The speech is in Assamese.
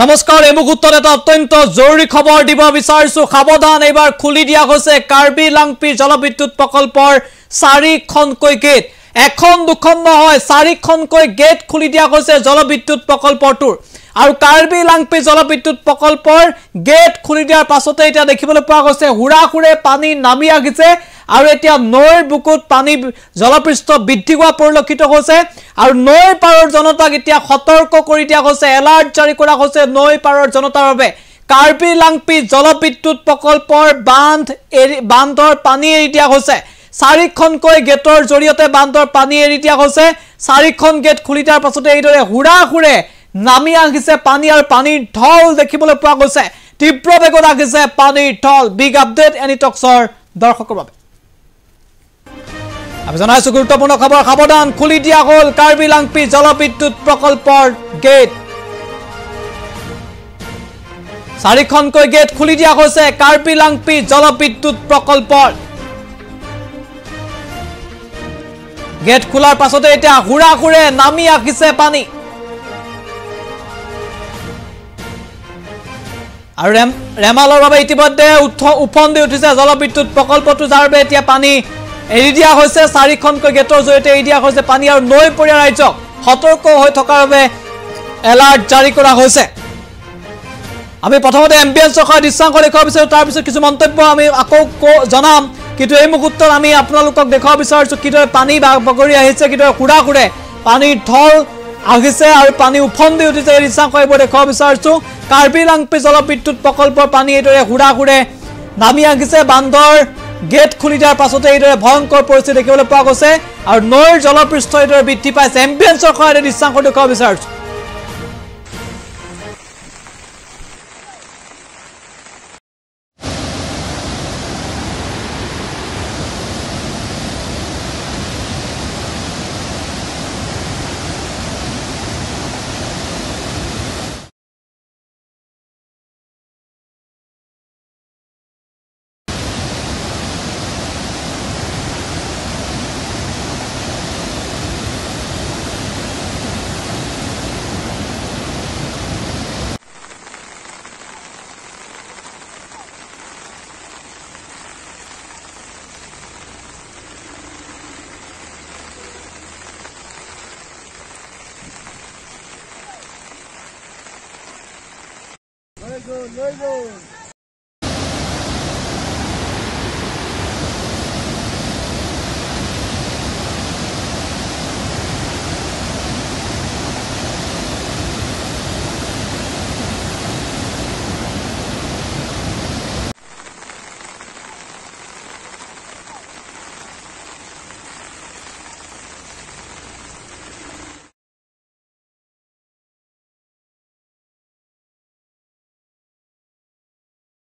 নমস্কাৰ এই মুহূৰ্তত এটা অত্যন্ত জৰুৰী খবৰ দিব বিচাৰিছো সাৱধান এবাৰ খুলি দিয়া হৈছে কাৰ্বি লাংপি জলবিদ্যুৎ প্ৰকল্পৰ 4খনকৈ গেট এখন দুখন নহয় 4খনকৈ গেট খুলি দিয়া হৈছে জলবিদ্যুৎ প্ৰকল্পটোৰ আৰু কাৰ্বি লাংপি জলবিদ্যুৎ প্ৰকল্পৰ গেট খুলি দিয়াৰ পাছতে এটা দেখিবলৈ পোৱা গৈছে হুৰাহুৰে পানী নামি আহিছে আৰু এতিয়া নৈৰ বুকুত পানী জলপৃষ্ঠ বৃদ্ধি হোৱা পৰিলক্ষিত হৈছে আৰু নৈ পাৰৰ জনতাক এতিয়া সতৰ্ক কৰি দিয়া হৈছে এলাৰ্ট জাৰি কৰা হৈছে নৈ পাৰৰ জনতাৰ বাবে কাৰ্বি লাংপি জলবিদ্যুৎ প্ৰকল্পৰ বান্ধৰ পানী এৰি দিয়া হৈছে 4খনকৈ গেটৰ জৰিয়তে বান্ধৰ পানী এৰি দিয়া হৈছে 4খন গেট খুলি দিয়াৰ পাছতে এইদৰে হুৰাহুৰে নামি আহিছে পানী আৰু পানীৰ ঢল দেখিবলৈ পোৱা গৈছে তীব্ৰ বেগত আহিছে পানীৰ ঢল বিগ আপডেট এনি টক্সৰ দৰ্শকৰ বাবে আমি জানাইছো গুৰুত্বপূৰ্ণ খবৰ সাৱধান খুলি দিয়া হল কাৰ্বি লাংপি জলবিদ্যুৎ প্ৰকল্পৰ গেট 4খনকৈ গেট খুলি দিয়া হৈছে কাৰ্বি লাংপি জলবিদ্যুৎ প্ৰকল্পৰ গেট খোলাৰ পাছতে এতিয়া হুৰাহুৰে নামি আহিছে পানী আৰু ৰেমালৰ বাবে ইতিমধ্যে উফন্দি উঠিছে জলবিদ্যুৎ প্ৰকল্পটো যাৰ বাবে এতিয়া পানী এৰি দিয়া হৈছে 4খনকৈ গেটৰ জৰিয়তে এৰি দিয়া হৈছে পানী আৰু নৈ পৰীয়া ৰাজ্যক সতৰ্ক হৈ থকাৰ বাবে এলাৰ্ট জাৰি কৰা হৈছে আমি প্ৰথমতে এম্বিয়েন্সৰ সৈতে দৃশ্যাংশ দেখুৱাব বিচাৰো তাৰ পিছত কিছু মন্তব্য আমি আকৌ জনাম কিন্তু এই মুহূৰ্তত আমি আপোনালোকক দেখুৱাব বিচাৰিছো কিদৰে পানী বগৰি আহিছে কিদৰে হুৰাহুৰে পানীৰ ঢল আহিছে আৰু পানী উফন্দি উঠিছে এই দৃশ্যাংশ এইবোৰ দেখুৱাব বিচাৰিছো কাৰ্বি লাংপি জলবিদ্যুৎ প্ৰকল্পৰ পানী এইদৰে হুৰাহুৰে নামি আহিছে বান্ধৰ গেট খুলি দিয়াৰ পাছতে এইদৰে ভয়ংকৰ পৰিস্থিতি দেখিবলৈ পোৱা গৈছে আৰু নৈৰ জলপৃষ্ঠ এইদৰে বৃদ্ধি পাইছে এম্বিয়েন্সৰ সৈতে দৃশ্যাংশ দেখুৱাব বিচাৰিছো Very good.